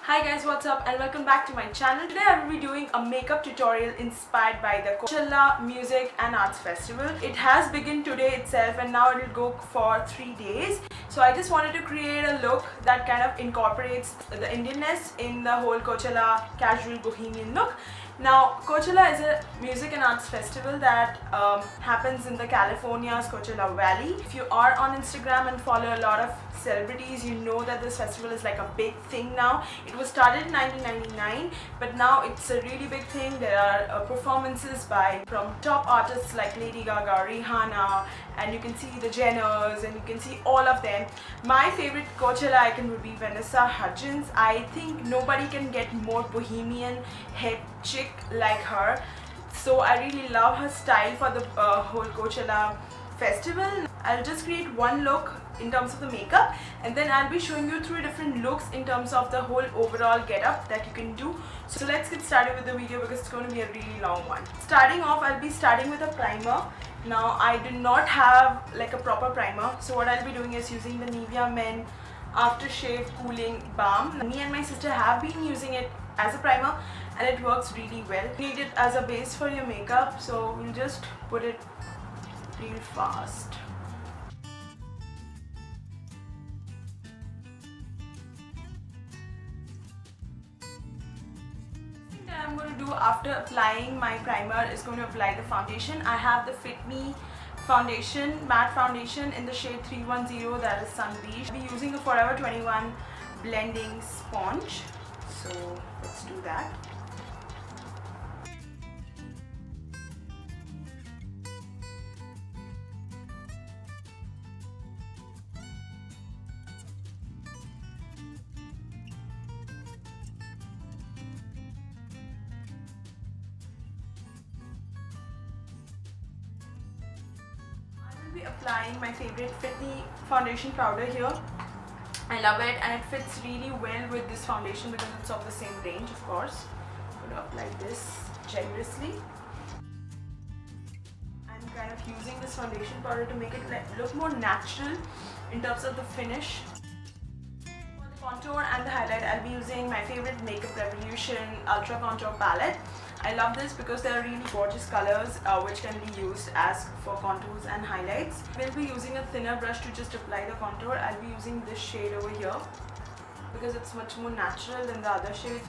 Hi guys, what's up and welcome back to my channel. Today I will be doing a makeup tutorial inspired by the Coachella Music and Arts Festival. It has begun today itself and now it will go for 3 days. So I just wanted to create a look that kind of incorporates the Indianness in the whole Coachella casual bohemian look. Now, Coachella is a music and arts festival that happens in the California's Coachella Valley. If you are on Instagram and follow a lot of celebrities, you know that this festival is like a big thing now. It was started in 1999, but now it's a really big thing. There are performances from top artists like Lady Gaga, Rihanna, and you can see the Jenners and you can see all of them. My favorite Coachella icon would be Vanessa Hudgens. I think nobody can get more bohemian head chick like her. So I really love her style for the whole Coachella festival. I'll just create one look in terms of the makeup and then I'll be showing you 3 different looks in terms of the whole overall getup that you can do. So let's get started with the video because it's going to be a really long one. Starting off, I'll be starting with a primer. Now I do not have like a proper primer, so what I'll be doing is using the Nivea Men Aftershave Cooling Balm. Me and my sister have been using it as a primer and it works really well. You need it as a base for your makeup, so we'll just put it real fast. I'm going to do after applying my primer is going to apply the foundation. I have the Fit Me foundation, matte foundation in the shade 310, that is Sun Beach. I'll be using a Forever 21 blending sponge, so let's do that. Applying my favorite Fit Me foundation powder here. I love it and it fits really well with this foundation because it's of the same range, of course. I'm going to apply this generously. I'm kind of using this foundation powder to make it look more natural in terms of the finish. For the contour and the highlight, I'll be using my favorite Makeup Revolution Ultra Contour Palette. I love this because they are really gorgeous colors which can be used as for contours and highlights. We'll be using a thinner brush to just apply the contour. I'll be using this shade over here because it's much more natural than the other shades.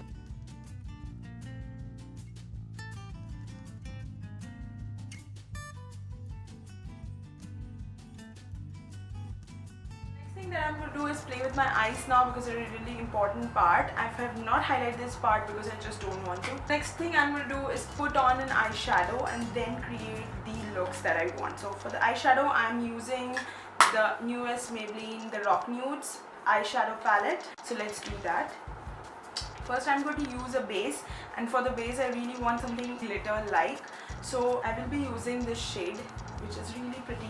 That I'm going to do is play with my eyes now because it's a really important part. I have not highlighted this part because I just don't want to. Next thing I'm going to do is put on an eyeshadow and then create the looks that I want. So for the eyeshadow, I'm using the newest Maybelline The Rock Nudes eyeshadow palette. So let's do that. First I'm going to use a base, and for the base I really want something glitter like. So I will be using this shade which is really pretty.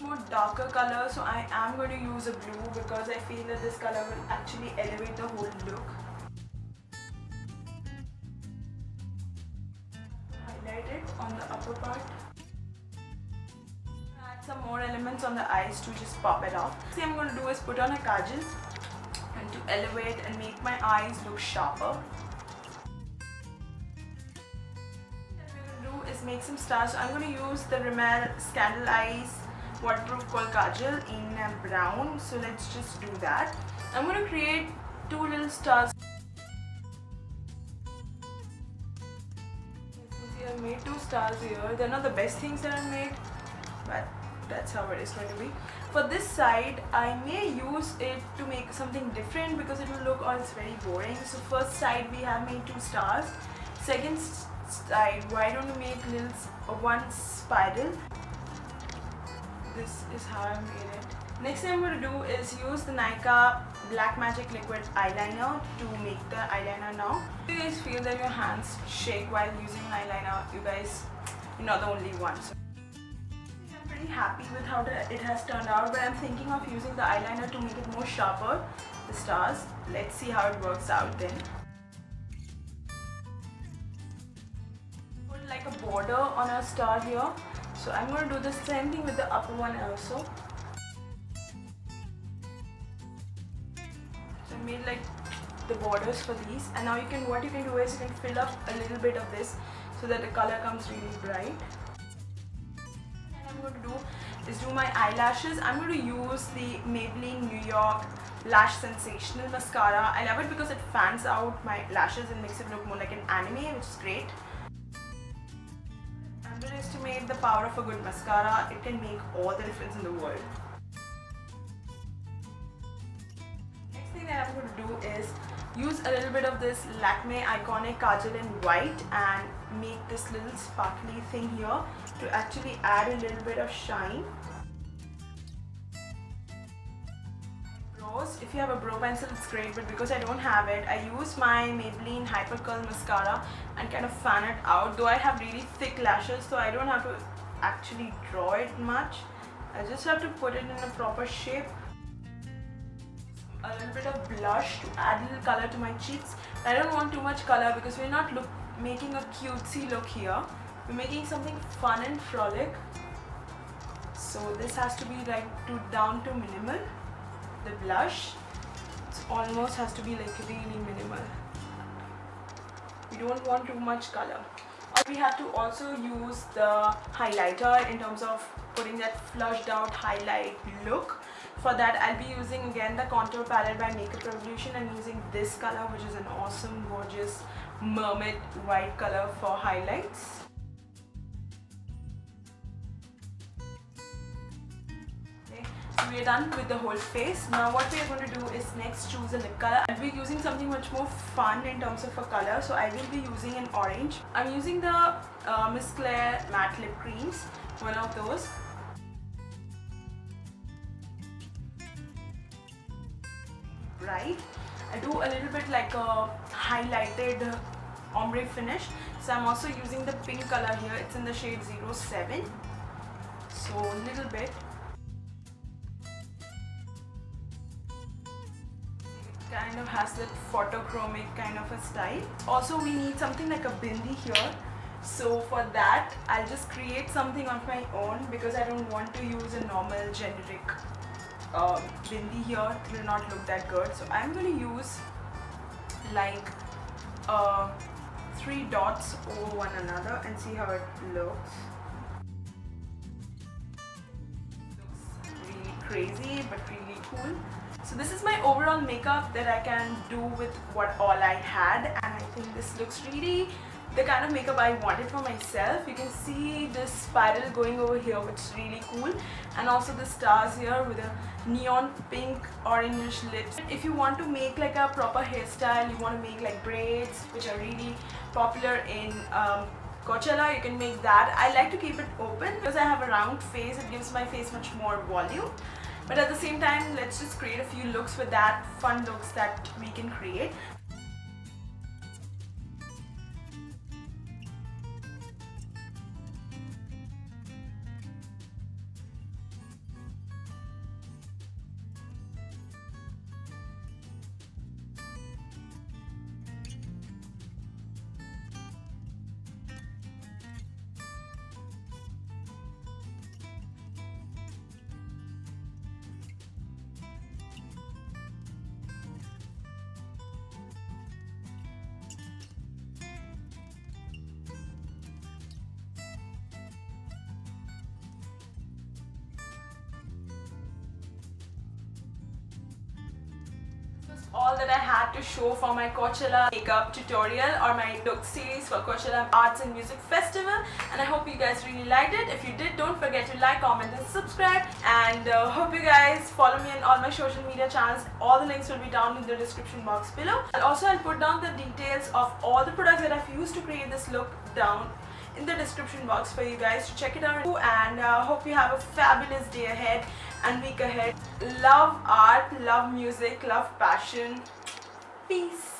More darker color, so I am going to use a blue because I feel that this color will actually elevate the whole look. Highlight it on the upper part. Add some more elements on the eyes to just pop it off. What I'm going to do is put on a kajal and to elevate and make my eyes look sharper. What I'm going to do is make some stars. So I'm going to use the Rimmel Scandal Eyes waterproof kohl kajal in brown, so let's just do that. I'm going to create 2 little stars. As you can see, I've made 2 stars here. They're not the best things that I've made, but that's how it is going to be. For this side, I may use it to make something different because it will look, oh, it's very boring. So first side we have made 2 stars. Second side, why don't we make one spiral? This is how I made it. Next thing I'm going to do is use the Nykaa Black Magic Liquid Eyeliner to make the eyeliner now. If you guys feel that your hands shake while using an eyeliner, you're not the only one. So I'm pretty happy with how it has turned out, but I'm thinking of using the eyeliner to make it more sharper, the stars. Let's see how it works out then. Put like a border on a star here. So I'm going to do the same thing with the upper one also. So I made like the borders for these, and now what you can do is you can fill up a little bit of this so that the color comes really bright. And I'm going to do is do my eyelashes. I'm going to use the Maybelline New York Lash Sensational Mascara. I love it because it fans out my lashes and makes it look more like an anime, which is great. Underestimate the power of a good mascara. It can make all the difference in the world. Next thing that I'm going to do is use a little bit of this Lakme Iconic Kajal in white and make this little sparkly thing here to actually add a little bit of shine. Brows, if you have a brow pencil it's great, but because I don't have it, I use my Maybelline Hyper Curl Mascara and kind of fan it out. Though I have really thick lashes, so I don't have to actually draw it much. I just have to put it in a proper shape. A little bit of blush to add a little color to my cheeks. I don't want too much color because we're not making a cutesy look here. We're making something fun and frolic. So this has to be like down to minimal. The blush, it almost has to be like really minimal. We don't want too much color. We have to also use the highlighter in terms of putting that flushed out highlight look. For that I'll be using again the contour palette by Makeup Revolution and using this color, which is an awesome gorgeous mermaid white color for highlights. Okay, so we are done with the whole face. Now what we are going to do is next choose a lip color. I'll be using something much more fun in terms of a color, so I will be using an orange. I'm using the Miss Claire matte lip creams, one of those. Right, I do a little bit like a highlighted ombre finish, so I'm also using the pink color here. It's in the shade 07, so a little bit. It kind of has that photochromic kind of a style. Also we need something like a bindi here, so for that I'll just create something of my own because I don't want to use a normal generic bindi here. It will not look that good, so I'm going to use like 3 dots over one another and see how it looks. Looks really crazy but really cool. So this is my overall makeup that I can do with what all I had, and I think this looks really the kind of makeup I wanted for myself. You can see this spiral going over here, which is really cool, and also the stars here with a neon pink orange lips. If you want to make like a proper hairstyle, you want to make like braids, which are really popular in Coachella, you can make that. I like to keep it open because I have a round face. It gives my face much more volume, but at the same time let's just create a few looks with that, fun looks that we can create. All that I had to show for my Coachella makeup tutorial or my look series for Coachella Arts and Music Festival, and I hope you guys really liked it. If you did, don't forget to like, comment and subscribe, and hope you guys follow me on all my social media channels. All the links will be down in the description box below. And also I'll put down the details of all the products that I've used to create this look down in the description box for you guys to check it out, and hope you have a fabulous day ahead and week ahead. Love art, love music, love passion. Peace.